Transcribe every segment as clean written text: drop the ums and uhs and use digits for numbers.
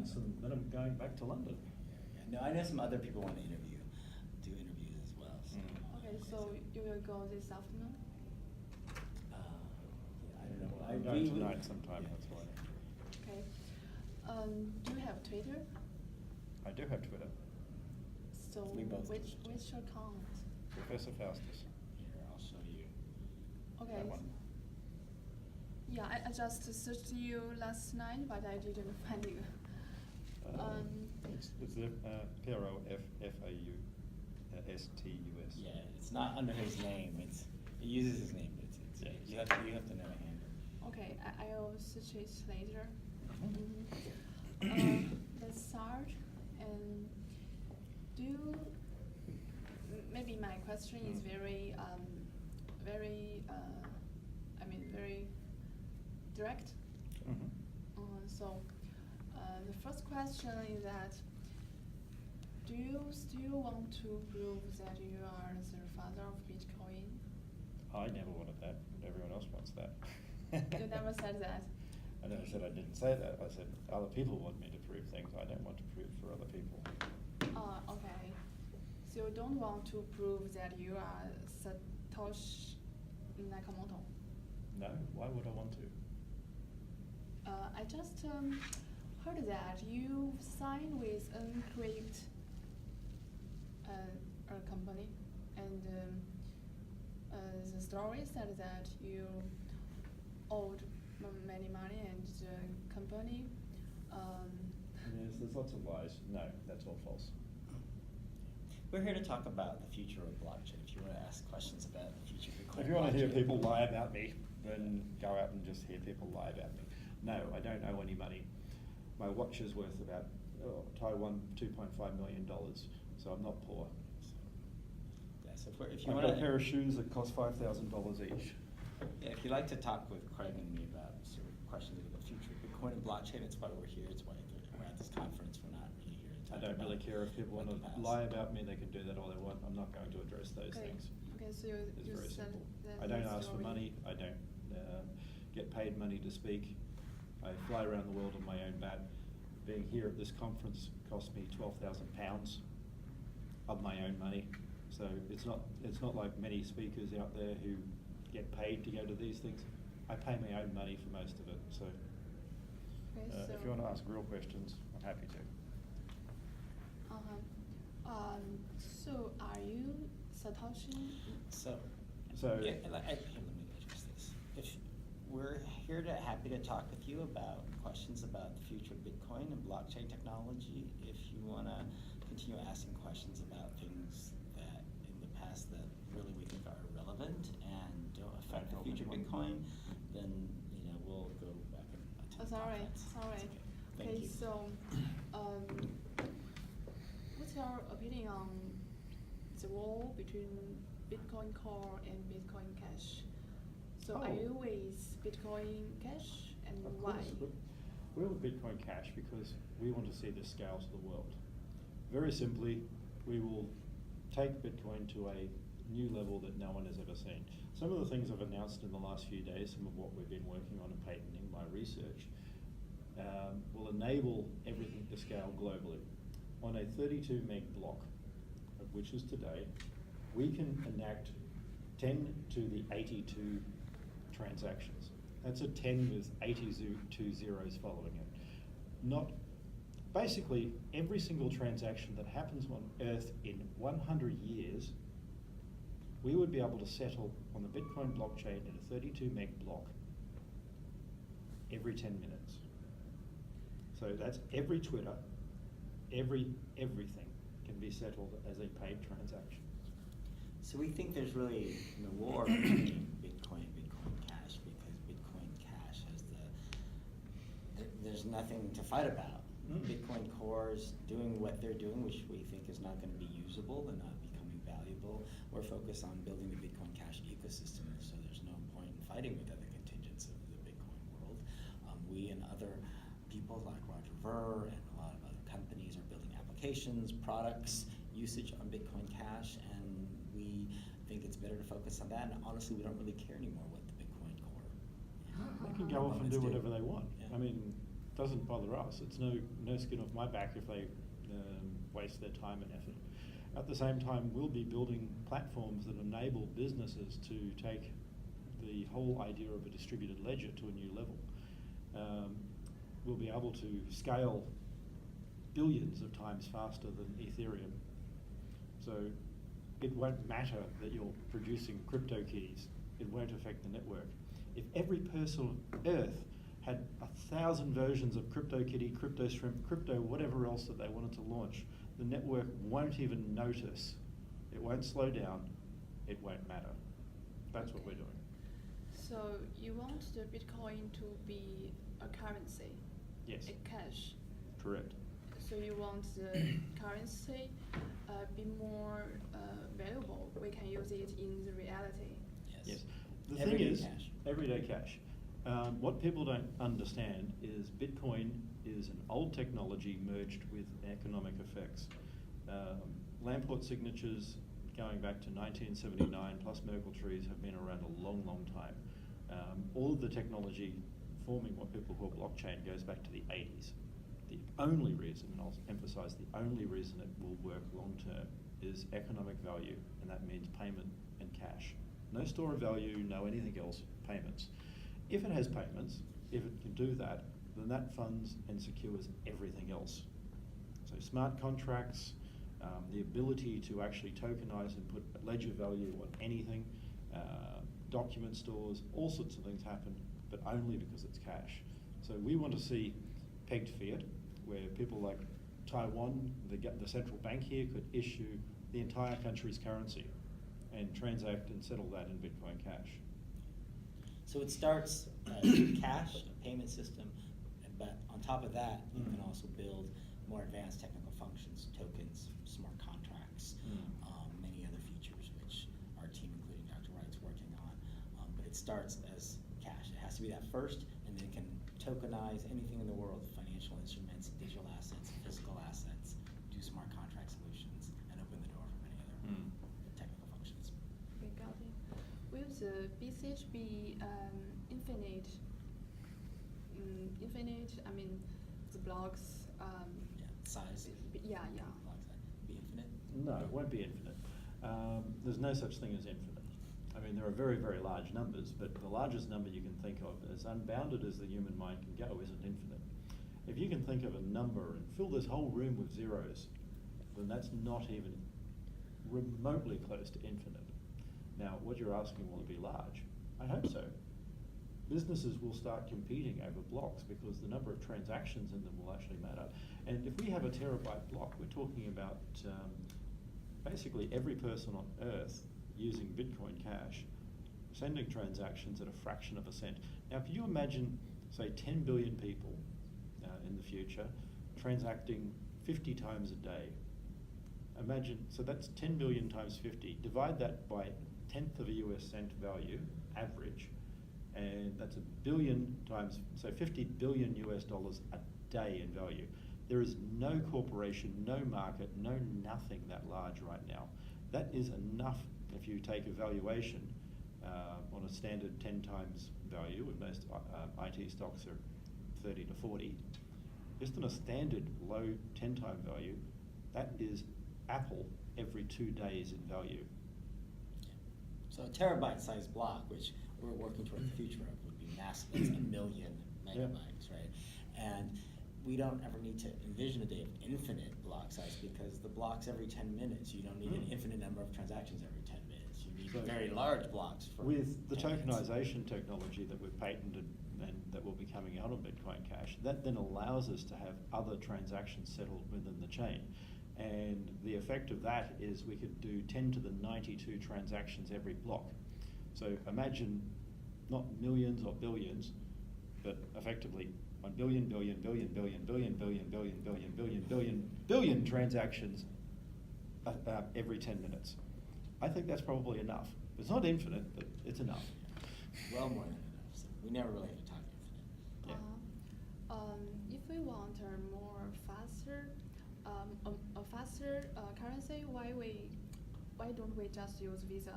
months, and then I'm going back to London. No, I know some other people want to do interviews as well. So. Okay, so you will go this afternoon? I don't know. I'm going tonight sometime, that's why. Okay. Do you have Twitter? I do have Twitter. So We both do. which account? Professor Faustus. Here, I'll show you. Okay. That one. Yeah, I just searched you last night, but I didn't find you. It's the PROFAUSTUS. Yeah, it's not under his name. It uses his name, but Yeah, you have to know a handle. Okay, I'll search it later. Mhm. Let's start. And maybe my question is very direct. Mhm. So the first question is that, do you still want to prove that you are the father of Bitcoin? I never wanted that, and everyone else wants that. You never said that. I never said I didn't say that. I said other people want me to prove things. I don't want to prove for other people. Okay. So you don't want to prove that you are Satoshi Nakamoto? No, why would I want to? I just heard that you signed with Encrypt, a company, and the story said that you owed many money, and the company. Yes, there's lots of lies. No, that's all false. We're here to talk about the future of blockchain. If you want to ask questions about the future of Bitcoin. If you want to hear blockchain. people lie about me, then go out and just hear people lie about me. No, I don't owe any money. My watch is worth about Taiwan $2.5 million, so I'm not poor. Yeah, so if you I've want got a pair of shoes that cost $5,000 each. Yeah, if you'd like to talk with Craig and me about sort of questions about the future of Bitcoin and blockchain, that's why we're here. It's why we're at this conference. We're not really here to talk I don't about really care if people want to the past. lie about me, they can do that all they want. I'm not going to address those Okay. things. Okay, so It's you very said simple. that I don't the ask for story- money, I don't get paid money to speak. I fly around the world on my own bat. Being here at this conference cost me £12,000 of my own money. So it's not like many speakers out there who get paid to go to these things. I pay my own money for most of it, so Okay, if you want to ask real questions, I'm happy to. So are you Satoshi? So, So- yeah, let me address this. If we're here happy to talk with you about questions about the future of Bitcoin and blockchain technology. If you want to continue asking questions about things that in the past that really we think are irrelevant and don't affect the future of Bitcoin, then we'll go back and attend the Sorry. conference. It's okay. Thank Okay, you. so what's your opinion on the war between Bitcoin Core and Bitcoin Cash? So are you with Bitcoin Cash, and Of why? course, we're with Bitcoin Cash because we want to see this scale to the world. Very simply, we will take Bitcoin to a new level that no one has ever seen. Some of the things I've announced in the last few days, some of what we've been working on and patenting, my research, will enable everything to scale globally. On a 32 meg block, which is today, we can enact 10 to the 82 transactions. That's a 10 with 82 zeros following it. Basically, every single transaction that happens on Earth in 100 years, we would be able to settle on the Bitcoin blockchain in a 32 meg block every 10 minutes. So that's every Twitter, everything can be settled as a paid transaction. So we think there's really no war between Bitcoin and Bitcoin Cash because Bitcoin Cash has there's nothing to fight about. Bitcoin Core's doing what they're doing, which we think is not going to be usable and not becoming valuable. We're focused on building the Bitcoin Cash ecosystem, so there's no point in fighting with other contingents of the Bitcoin world. We and other people like Roger Ver and a lot of other companies are building applications, products, usage on Bitcoin Cash, and we think it's better to focus on that. And honestly, we don't really care anymore what the Bitcoin Core. They can go off and do whatever they want. Yeah. I mean, doesn't bother us. It's no skin off my back if they waste their time and effort. At the same time, we'll be building platforms that enable businesses to take the whole idea of a distributed ledger to a new level. We'll be able to scale billions of times faster than Ethereum. So it won't matter that you're producing crypto keys. It won't affect the network. If every person on Earth had 1,000 versions of CryptoKitty, CryptoShrimp, crypto whatever else that they wanted to launch, the network won't even notice. It won't slow down. It won't matter. That's what we're doing. So you want the Bitcoin to be a currency? Yes. A cash? Correct. So you want the currency be more valuable? We can use it in the reality. Yes. The Everyday thing is, cash. everyday cash. What people don't understand is Bitcoin is an old technology merged with economic effects. Lamport signatures going back to 1979 plus Merkle trees have been around a long, long time. All of the technology forming what people call blockchain goes back to the 80s. The only reason, and I'll emphasize the only reason it will work long term, is economic value, and that means payment and cash. No store of value, no anything else, payments. If it has payments, if it can do that, then that funds and secures everything else. So smart contracts, the ability to actually tokenize and put ledger value on anything, document stores, all sorts of things happen, but only because it's cash. So we want to see pegged fiat, where people like Taiwan, the central bank here, could issue the entire country's currency and transact and settle that in Bitcoin Cash. So it starts as cash, a payment system, but on top of that, you can also build more advanced technical functions, tokens, smart contracts, many other features which our team, including Dr. Wright's, working on. But it starts as cash. It has to be that first, and then it can tokenize anything in the world, financial instruments, digital assets, physical assets, do smart contract solutions, and open the door for many other technical functions. We got it. Will the BCHB infinite? I mean, the blocks. Size. Yeah. Block size. Be infinite. No, it won't be infinite. There's no such thing as infinite. I mean, there are very, very large numbers, but the largest number you can think of, as unbounded as the human mind can go, isn't infinite. If you can think of a number and fill this whole room with zeros, then that's not even remotely close to infinite. Now, what you're asking, will it be large? I hope so. Businesses will start competing over blocks because the number of transactions in them will actually matter. And if we have a terabyte block, we're talking about basically every person on Earth using Bitcoin Cash, sending transactions at a fraction of a cent. Now, can you imagine, say, 10 billion people in the future transacting 50 times a day? Imagine, so that's 10 billion times 50. Divide that by 1/10 of a US cent value, average, and that's 1 billion times, so 50 billion US dollars a day in value. There is no corporation, no market, no nothing that large right now. That is enough if you take a valuation on a standard 10 times value, and most IT stocks are 30 to 40. Just on a standard low 10 time value, that is Apple every 2 days in value. So a terabyte size block, which we're working toward the future of, would be massive. That's 1 million megabytes, right? And we don't ever need to envision a day of infinite block size, because the blocks every 10 minutes, you don't need an infinite number of transactions every 10 minutes. You need very large blocks for with the 10 minutes. tokenization technology that we've patented and that will be coming out on Bitcoin Cash, that then allows us to have other transactions settled within the chain. And the effect of that is we could do 10 to the 92 transactions every block. So imagine not millions or billions, but effectively 1 billion, billion transactions every 10 minutes. I think that's probably enough. It's not infinite, but it's enough. Well more than enough. So we never really have to talk infinite. Yeah. If we want a more faster, a faster currency, why don't we just use Visa?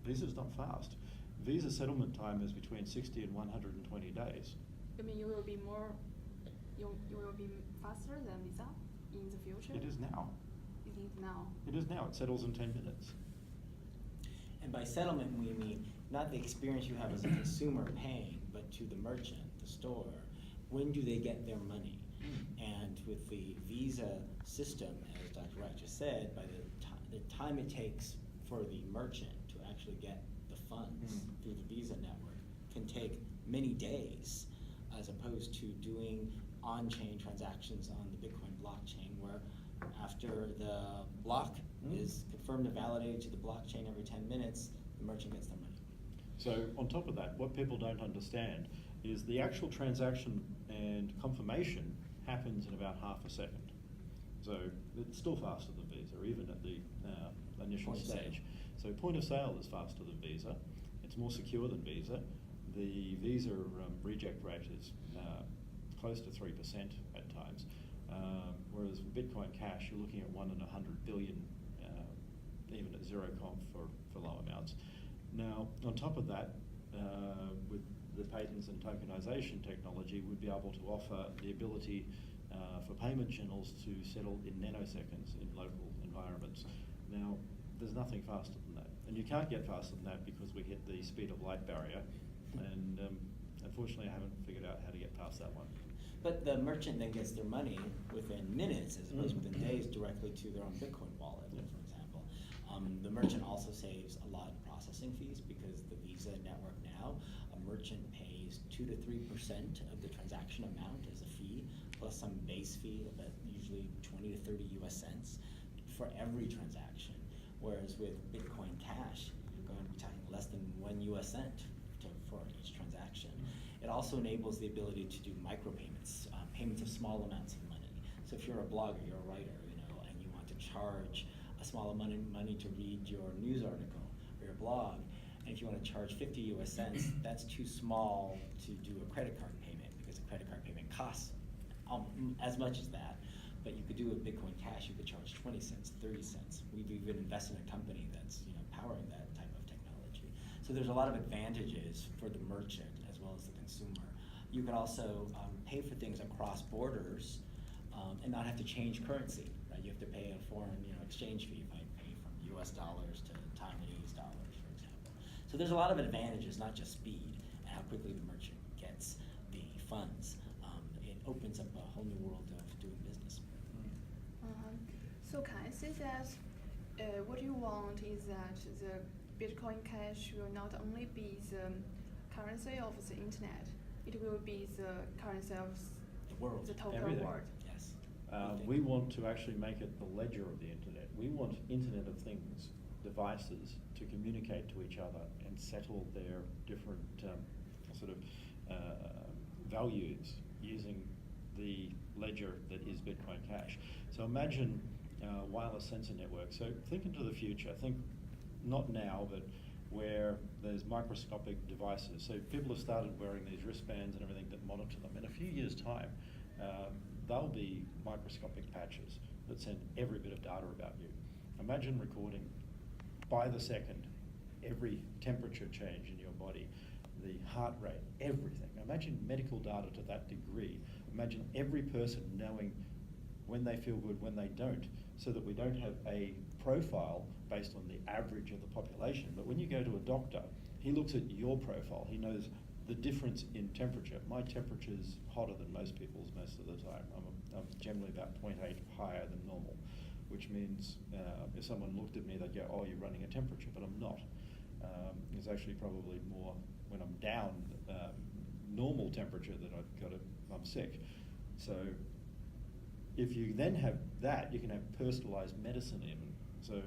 Visa's not fast. Visa settlement time is between 60 and 120 days. You mean you will be more you will be faster than Visa in the future? It is now. It is now. It is now. It settles in 10 minutes. And by settlement, we mean not the experience you have as a consumer paying, but to the merchant, the store. When do they get their money? And with the Visa system, as Dr. Wright just said, by the time it takes for the merchant to actually get the funds through the Visa network can take many days, as opposed to doing on-chain transactions on the Bitcoin blockchain, where after the block is confirmed and validated to the blockchain every 10 minutes, the merchant gets their money. So on top of that, what people don't understand is the actual transaction and confirmation happens in about half a second. So it's still faster than Visa, even at the initial Point of sale. stage. So point of sale is faster than Visa. It's more secure than Visa. The Visa reject rate is close to 3% at times, whereas with Bitcoin Cash, you're looking at 1 in 100 billion, even at zero conf for low amounts. Now, on top of that, with the patents and tokenization technology, we'd be able to offer the ability for payment channels to settle in nanoseconds in local environments. Now, there's nothing faster than that. And you can't get faster than that because we hit the speed of light barrier. And unfortunately, I haven't figured out how to get past that one. But the merchant then gets their money within minutes, as opposed to within days, directly to their own Bitcoin wallet, for example. The merchant also saves a lot in processing fees, because the Visa network now, a merchant pays 2 to 3% of the transaction amount as a fee, plus some base fee of usually 20 to 30 US cents for every transaction. Whereas with Bitcoin Cash, you're going to be talking less than 1 US cent for each transaction. It also enables the ability to do micropayments, payments of small amounts of money. So if you're a blogger, you're a writer, and you want to charge a small amount of money to read your news article or your blog, and if you want to charge 50 US cents, that's too small to do a credit card payment, because a credit card payment costs as much as that. But you could do a Bitcoin Cash, you could charge 20 cents, 30 cents. We've even invested in a company that's powering that type of technology. So there's a lot of advantages for the merchant as well as the consumer. You can also pay for things across borders and not have to change currency. Right? You have to pay a foreign exchange fee if I pay from US dollars to Taiwanese dollars, for example. So there's a lot of advantages, not just speed and how quickly the merchant gets the funds. It opens up a whole new world of doing business. So can I say that what you want is that the Bitcoin Cash will not only be the currency of the internet, it will be the currency of The world. the total Everything. world. Yes. We want to actually make it the ledger of the internet. We want Internet of Things devices to communicate to each other and settle their different values using the ledger that is Bitcoin Cash. So imagine wireless sensor network. So think into the future. Think not now, but where there's microscopic devices. So people have started wearing these wristbands and everything that monitor them. In a few years' time, they'll be microscopic patches that send every bit of data about you. Imagine recording by the second every temperature change in your body, the heart rate, everything. Imagine medical data to that degree. Imagine every person knowing when they feel good, when they don't, so that we don't have a profile based on the average of the population. But when you go to a doctor, he looks at your profile. He knows the difference in temperature. My temperature's hotter than most people's most of the time. I'm generally about 0.8 higher than normal, which means if someone looked at me, they'd go, oh, you're running a temperature, but I'm not. It's actually probably more when I'm down normal temperature that I'm sick. So if you then have that, you can have personalized medicine even. So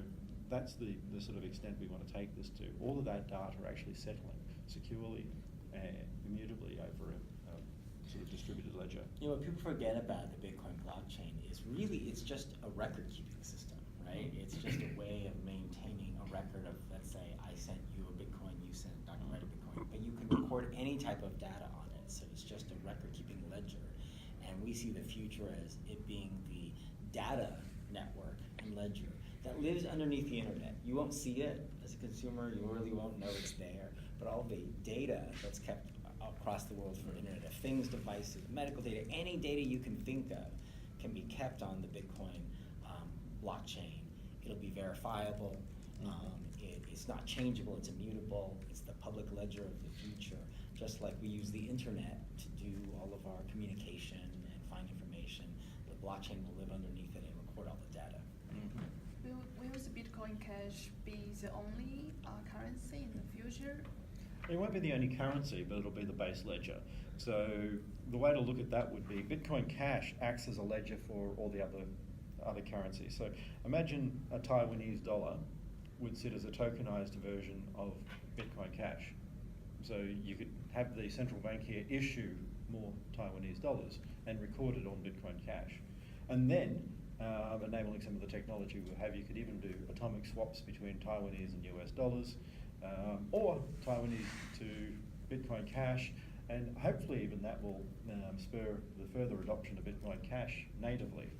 that's the sort of extent we want to take this to. All of that data actually settling securely and immutably over a sort of distributed ledger. What people forget about the Bitcoin blockchain is really it's just a record-keeping system, right? It's just a way of maintaining a record of, let's say, I sent you a Bitcoin, you sent Dr. Wright a Bitcoin, but you can record any type of data on it. So it's just a record-keeping ledger. And we see the future as it being the data network and ledger that lives underneath the internet. You won't see it as a consumer, you really won't know it's there, but all the data that's kept across the world for Internet of Things devices, medical data, any data you can think of can be kept on the Bitcoin blockchain. It'll be verifiable. It's not changeable, it's immutable. It's the public ledger of the future. Just like we use the internet to do all of our communication and find information, the blockchain will live underneath it and record all the data. Will the Bitcoin Cash be the only currency in the future? It won't be the only currency, but it'll be the base ledger. So the way to look at that would be Bitcoin Cash acts as a ledger for all the other currencies. So imagine a Taiwanese dollar would sit as a tokenized version of Bitcoin Cash. So you could have the central bank here issue more Taiwanese dollars and record it on Bitcoin Cash. And then, enabling some of the technology we'll have, you could even do atomic swaps between Taiwanese and US dollars, or Taiwanese to Bitcoin Cash, and hopefully even that will spur the further adoption of Bitcoin Cash natively.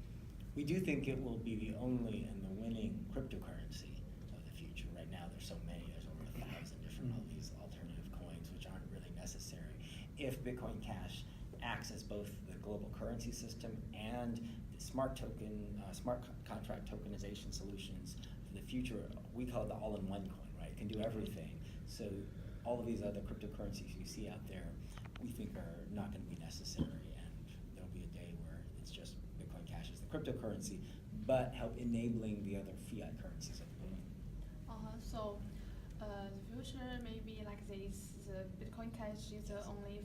We do think it will be the only and the winning cryptocurrency of the future. Right now there's so many, there's over 1,000 different of these alternative coins which aren't really necessary. If Bitcoin Cash acts as both the global currency system and the smart contract tokenization solutions for the future, we call it the all-in-one coin, right? It can do everything. So all of these other cryptocurrencies you see out there, we think are not going to be necessary, and there'll be a day where it's just Bitcoin Cash is the cryptocurrency, but help enabling the other fiat currencies of the world. So the future may be like this. The Bitcoin Cash is the only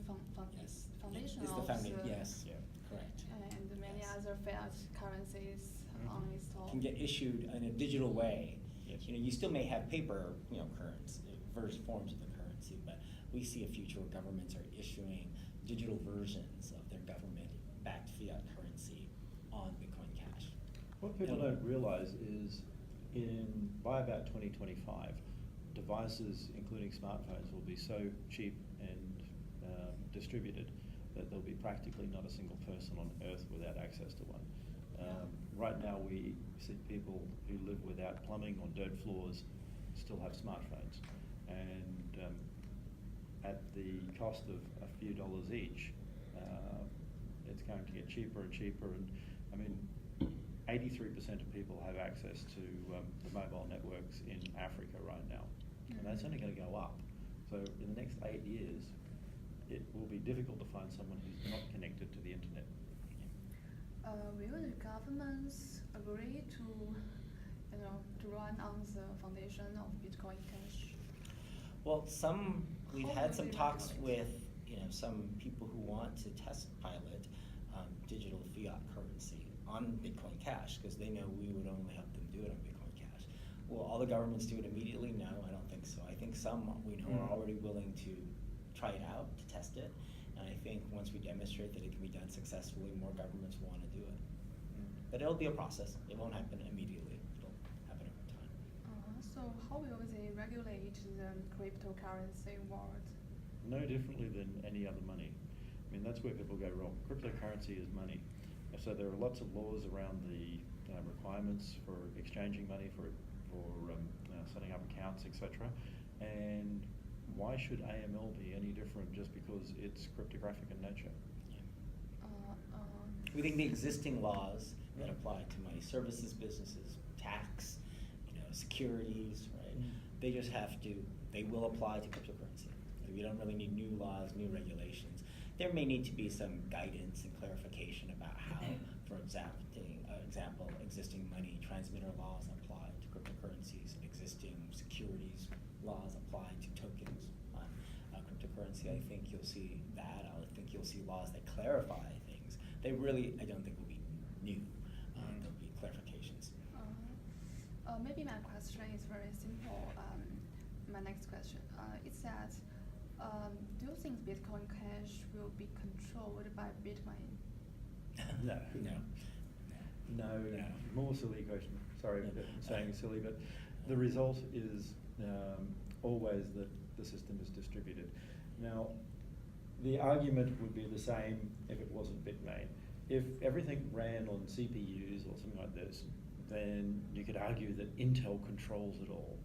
Yes. foundation It's the of foundation, the, yes, Yeah. correct. and many Yes. other fiat currencies on its top. Can get issued in a digital way. Yes. You still may have paper, currency, forms of the currency, but we see a future where governments are issuing digital versions of their government-backed fiat currency on Bitcoin Cash. What people don't realize is by about 2025, devices, including smartphones, will be so cheap and distributed that there'll be practically not a single person on Earth without access to one. Right now we see people who live without plumbing on dirt floors still have smartphones. And at the cost of a few dollars each, it's going to get cheaper and cheaper. And I mean, 83% of people have access to the mobile networks in Africa right now. And that's only going to go up. So in the next 8 years, it will be difficult to find someone who's not connected to the internet. Will the governments agree to run on the foundation of Bitcoin Cash? Well, we've How had will some they talks regulate? with some people who want to test pilot digital fiat currency on Bitcoin Cash, because they know we would only help them do it on Bitcoin Cash. Will all the governments do it immediately? No, I don't think so. I think some we know are already willing to try it out, to test it, and I think once we demonstrate that it can be done successfully, more governments will want to do it. But it'll be a process. It won't happen immediately. It'll happen over time. So how will they regulate the cryptocurrency world? No differently than any other money. I mean, that's where people go wrong. Cryptocurrency is money. So there are lots of laws around the requirements for exchanging money, for setting up accounts, etc. And why should AML be any different just because it's cryptographic in nature? We think the existing laws that apply to money services businesses, tax, securities, right? They just they will apply to cryptocurrency. We don't really need new laws, new regulations. There may need to be some guidance and clarification about how, for example, existing money transmitter laws apply to cryptocurrencies, and existing securities laws apply to tokens on cryptocurrency. I think you'll see that. I think you'll see laws that clarify things. They really, I don't think, will be new. There'll be clarifications. Maybe my question is very simple. My next question is that do you think Bitcoin Cash will be controlled by Bitcoin? No. No. More silly question. Sorry for saying silly, but the result is always that the system is distributed. Now, the argument would be the same if it wasn't Bitmain. If everything ran on CPUs or something like this, then you could argue that Intel controls it all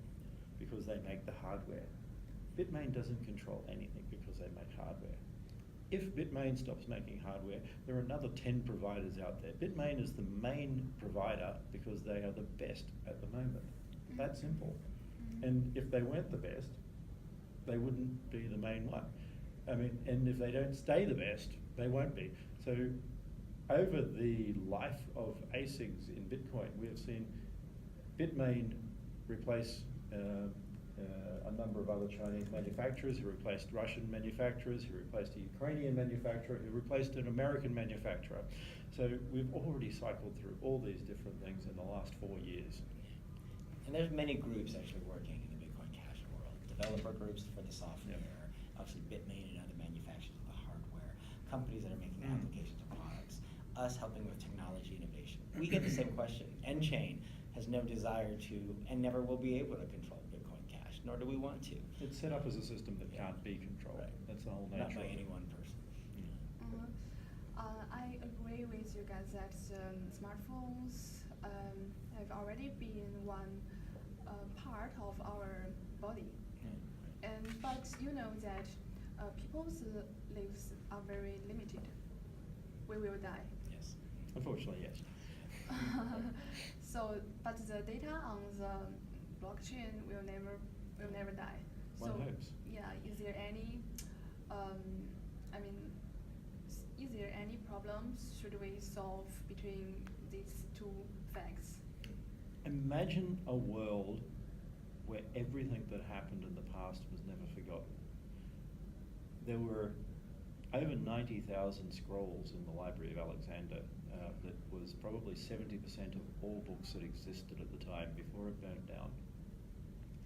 because they make the hardware. Bitmain doesn't control anything because they make hardware. If Bitmain stops making hardware, there are another 10 providers out there. Bitmain is the main provider because they are the best at the moment. That simple. And if they weren't the best, they wouldn't be the main one. I mean, and if they don't stay the best, they won't be. So over the life of ASICs in Bitcoin, we have seen Bitmain replace a number of other Chinese manufacturers, who replaced Russian manufacturers, who replaced a Ukrainian manufacturer, who replaced an American manufacturer. So we've already cycled through all these different things in the last 4 years. And there's many groups actually working in the Bitcoin Cash world. Developer groups for the software, obviously Bitmain and other manufacturers of the hardware, companies that are making applications of products, us helping with technology innovation. We get the same question. N-Chain has no desire to and never will be able to control Bitcoin Cash, nor do we want to. It's set up as a system that can't be controlled. Right. That's the whole nature. Not by of it. any one person. I agree with you guys that smartphones have already been one part of our body. But you know that people's lives are very limited. We will die. Yes. Unfortunately, yes. So, but the data on the blockchain will never die. One So, hopes. yeah, is there any, is there any problems should we solve between these two facts? Imagine a world where everything that happened in the past was never forgotten. There were over 90,000 scrolls in the Library of Alexander. That was probably 70% of all books that existed at the time before it burned down.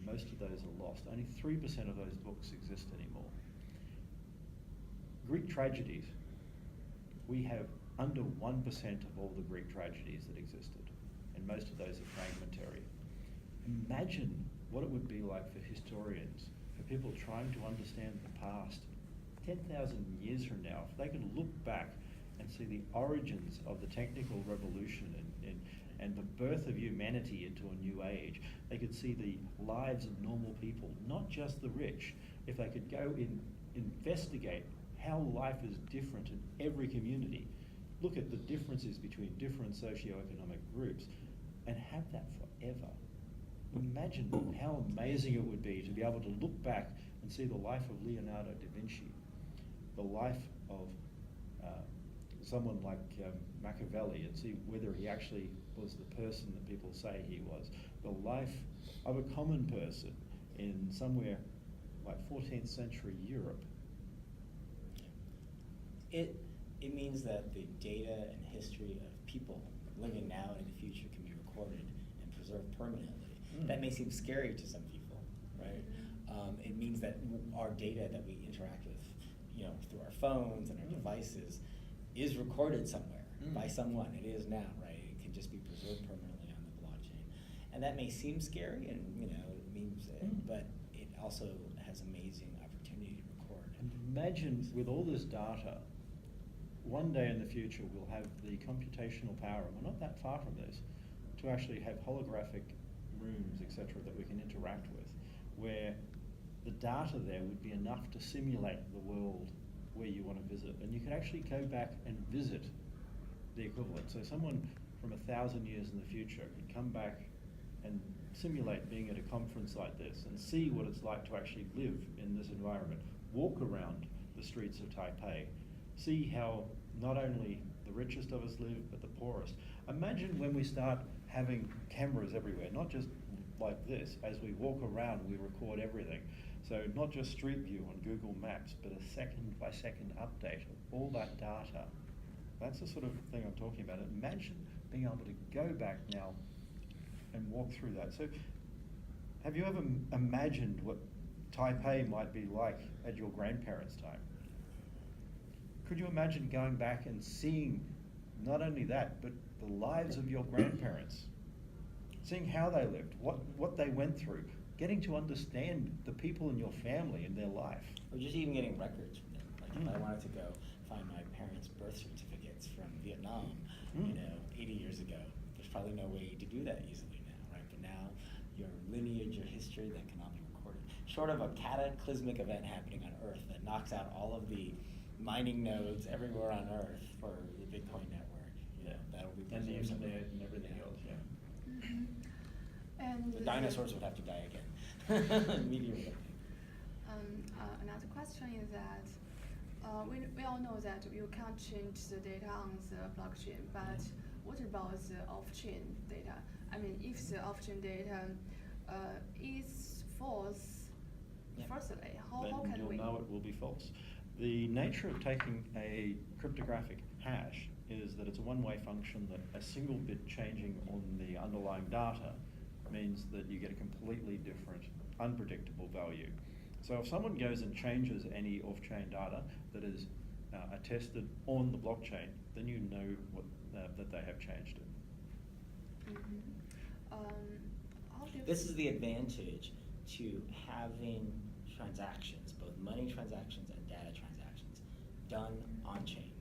Most of those are lost. Only 3% of those books exist anymore. Greek tragedies. We have under 1% of all the Greek tragedies that existed, and most of those are fragmentary. Imagine what it would be like for historians, for people trying to understand the past 10,000 years from now, if they could look back and see the origins of the technical revolution and the birth of humanity into a new age. They could see the lives of normal people, not just the rich. If they could go investigate how life is different in every community, look at the differences between different socioeconomic groups, and have that forever. Imagine how amazing it would be to be able to look back and see the life of Leonardo da Vinci, the life of someone like Machiavelli, and see whether he actually was the person that people say he was. The life of a common person in somewhere like 14th century Europe. It means that the data and history of people living now and in the future can be recorded and preserved permanently. That may seem scary to some people, right? It means that our data that we interact with, through our phones and our devices, is recorded somewhere by someone. It is now, right? It can just be preserved permanently on the blockchain, and that may seem scary, and it means, but it also has amazing opportunity to record. And imagine with all this data, one day in the future we'll have the computational power, and we're not that far from this, to actually have holographic rooms, etc., that we can interact with, where the data there would be enough to simulate the world where you want to visit, and you could actually go back and visit the equivalent. So someone from 1,000 years in the future could come back and simulate being at a conference like this and see what it's like to actually live in this environment, walk around the streets of Taipei, see how not only the richest of us live, but the poorest. Imagine when we start having cameras everywhere, not just like this. As we walk around, we record everything. So not just Street View on Google Maps, but a second-by-second update of all that data. That's the sort of thing I'm talking about. Imagine being able to go back now and walk through that. So have you ever imagined what Taipei might be like at your grandparents' time? Could you imagine going back and seeing not only that, but the lives of your grandparents? Seeing how they lived, what they went through, getting to understand the people in your family and their life. Or just even getting records from them. Like if I wanted to go find my parents' birth certificates from Vietnam, 80 years ago, there's probably no way to do that easily now, right? But now your lineage, your history, that can all be recorded. short of a cataclysmic event happening on Earth that knocks out all of the mining nodes everywhere on Earth for the Bitcoin network, that'll be And the preserved somewhere. internet and everything else, And The dinosaurs would have to die again. Meteorite. Another question is that we all know that you can't change the data on the blockchain, but what about the off-chain data? I mean, if the off-chain data is false, firstly, how then can you'll we know it will be false. The nature of taking a cryptographic hash is that it's a one-way function that a single bit changing on the underlying data means that you get a completely different, unpredictable value. So if someone goes and changes any off-chain data that is attested on the blockchain, then you know that they have changed it. How do you This is the advantage to having transactions, both money transactions and data transactions, done on-chain,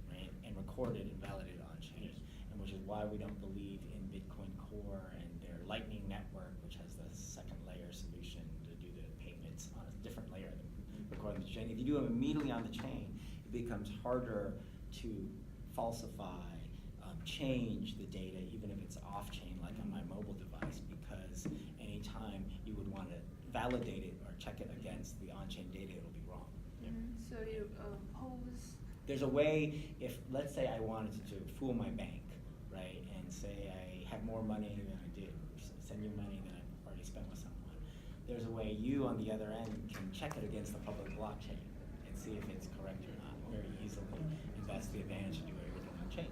right? And recorded and validated on-chain. Yes. And which is why we don't believe in Bitcoin Core and their Lightning Network, which has the second layer solution to do the payments on a different layer than recording the chain. If you do them immediately on the chain, it becomes harder to falsify, change the data, even if it's off-chain, like on my mobile device, because anytime you would want to validate it or check it against the on-chain data, it'll be wrong. So you pose. There's a way, if let's say I wanted to fool my bank, right, and say I have more money than I do, send you money than I've already spent with someone. There's a way you on the other end can check it against the public blockchain and see if it's correct or not very easily, and that's the advantage of doing everything on chain.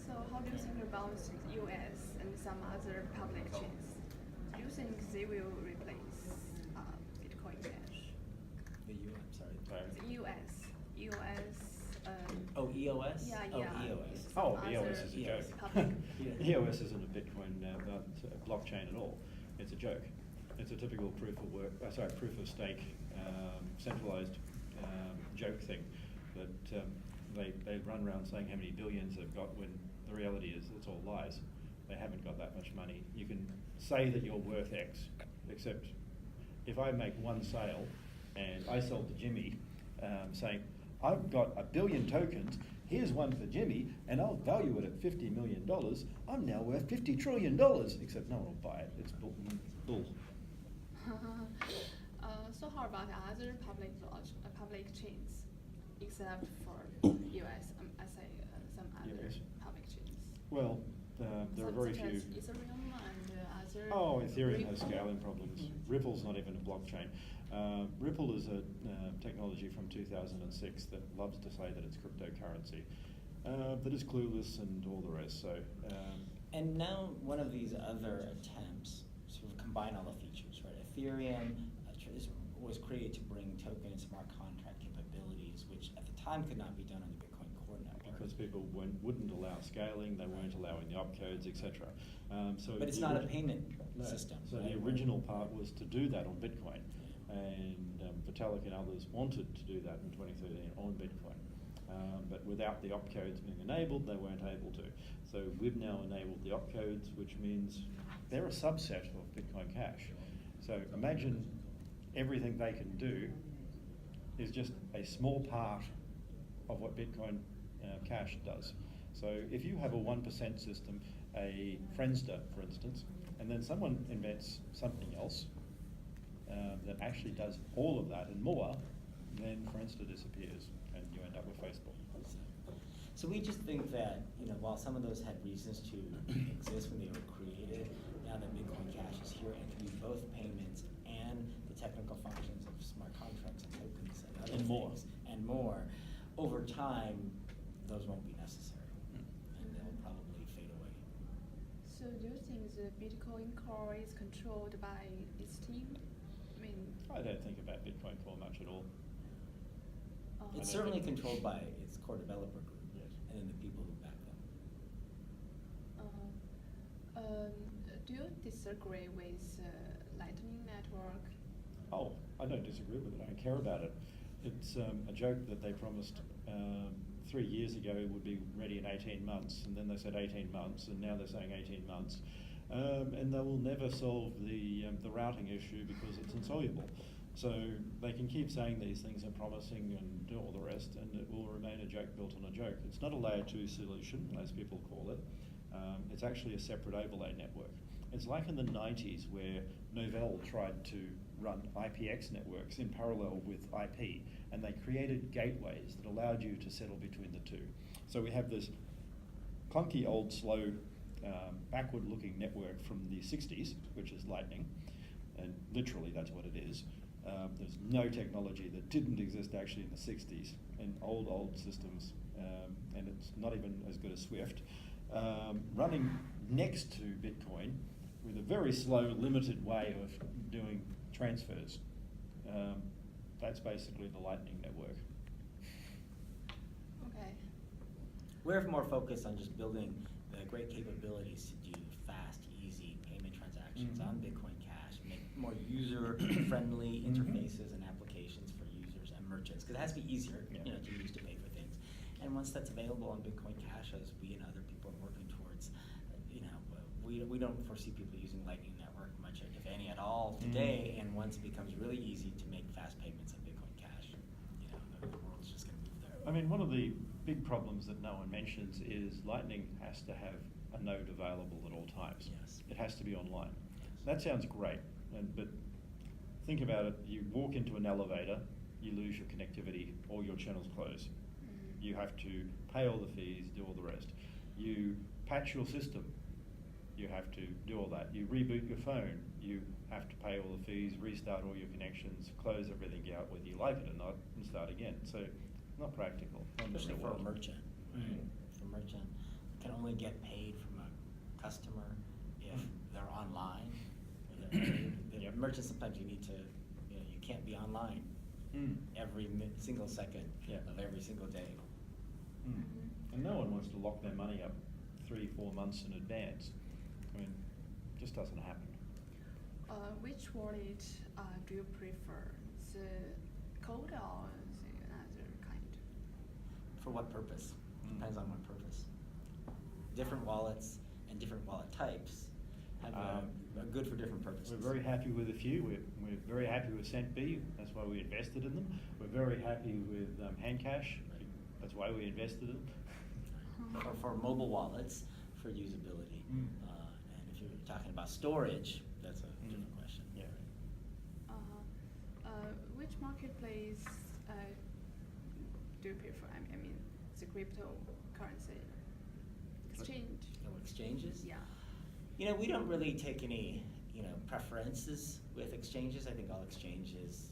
So how do you think about the US and some other public chains? Do you think they will replace Bitcoin Cash? The U, I'm sorry. The US. Oh, EOS? Yeah, Oh, yeah. EOS. Oh, Some EOS other is a EOS. joke. public. EOS isn't a Bitcoin blockchain at all. It's a joke. It's a typical proof of stake, centralized joke thing that they run around saying how many billions they've got when the reality is it's all lies. They haven't got that much money. You can say that you're worth X, except if I make one sale and I sell to Jimmy saying, I've got 1 billion tokens, here's one for Jimmy, and I'll value it at $50 million, I'm now worth $50 trillion, except no one will buy it. It's bull. So how about other public chains, except for US? I say some other US. public chains. Well, there are very such few. as Ethereum and other. Oh, Ethereum has Ripple. scaling problems. Ripple's not even a blockchain. Ripple is a technology from 2006 that loves to say that it's cryptocurrency, that is clueless and all the rest. So. And now one of these other attempts sort of combine all the features, right? Ethereum was created to bring token and smart contract capabilities, which at the time could not be done on the Bitcoin Core network. Because people wouldn't allow scaling, they weren't allowing the opcodes, etc. But it's not a payment system. So right? the original part was to do that on Bitcoin, and Vitalik and others wanted to do that in 2013 on Bitcoin. But without the opcodes being enabled, they weren't able to. So we've now enabled the opcodes, which means they're a subset of Bitcoin Cash. So imagine everything they can do is just a small part of what Bitcoin Cash does. So if you have a 1% system, a Friendster, for instance, and then someone invents something else that actually does all of that and more, then Friendster disappears and you end up with Facebook. So we just think that, while some of those had reasons to exist when they were created, now that Bitcoin Cash is here and can be both payments and the technical functions of smart contracts and tokens and other And more. things, and more, over time, those won't be necessary, and they'll probably fade away. So do you think the Bitcoin Core is controlled by its team? I mean. I don't think about Bitcoin Core much at all. It's I don't certainly think- controlled by its core developer group, Yes. and then the people who back them. Do you disagree with Lightning Network? Oh, I don't disagree with it. I don't care about it. It's a joke that they promised 3 years ago would be ready in 18 months, and then they said 18 months, and now they're saying 18 months. and they will never solve the routing issue because it's insoluble. So they can keep saying these things are promising and do all the rest, and it will remain a joke built on a joke. It's not a layer 2 solution, as people call it. It's actually a separate overlay network. It's like in the 90s where Novell tried to run IPX networks in parallel with IP, and they created gateways that allowed you to settle between the two. So we have this clunky, old, slow, backward-looking network from the 60s, which is Lightning, and literally that's what it is. There's no technology that didn't exist actually in the 60s in old systems, and it's not even as good as Swift, running next to Bitcoin with a very slow, limited way of doing transfers. That's basically the Lightning network. Okay. We're more focused on just building the great capabilities to do fast, easy payment transactions on Bitcoin Cash, make more user-friendly interfaces and applications for users and merchants, because it has to be easier, to use to pay for things. And once that's available on Bitcoin Cash, as we and other people are working towards, we don't foresee people using Lightning Network much, if any at all, today. And once it becomes really easy to make fast payments on Bitcoin Cash, the world's just going to move there. I mean, one of the big problems that no one mentions is Lightning has to have a node available at all times. Yes. It has to be online. That sounds great, but think about it. You walk into an elevator, you lose your connectivity, all your channels close. You have to pay all the fees, do all the rest. You patch your system, you have to do all that. You reboot your phone, you have to pay all the fees, restart all your connections, close everything out whether you like it or not, and start again. So, not practical. Especially for a merchant. For a merchant, can only get paid from a customer if they're online. Merchants, sometimes you need to, you can't be online every single second of every single day. And no one wants to lock their money up 3-4 months in advance. I mean, it just doesn't happen. Which wallet do you prefer? The code or the other kind? For what purpose? Depends on what purpose. Different wallets and different wallet types are good for different purposes. We're very happy with a few. We're very happy with CentB. That's why we invested in them. We're very happy with Handcash. That's why we invested in them. For mobile wallets, for usability. And if you're talking about storage, that's a different question. Yeah. Which marketplace do you prefer? I mean, the cryptocurrency exchange. Exchanges? Yeah. We don't really take any, preferences with exchanges. I think all exchanges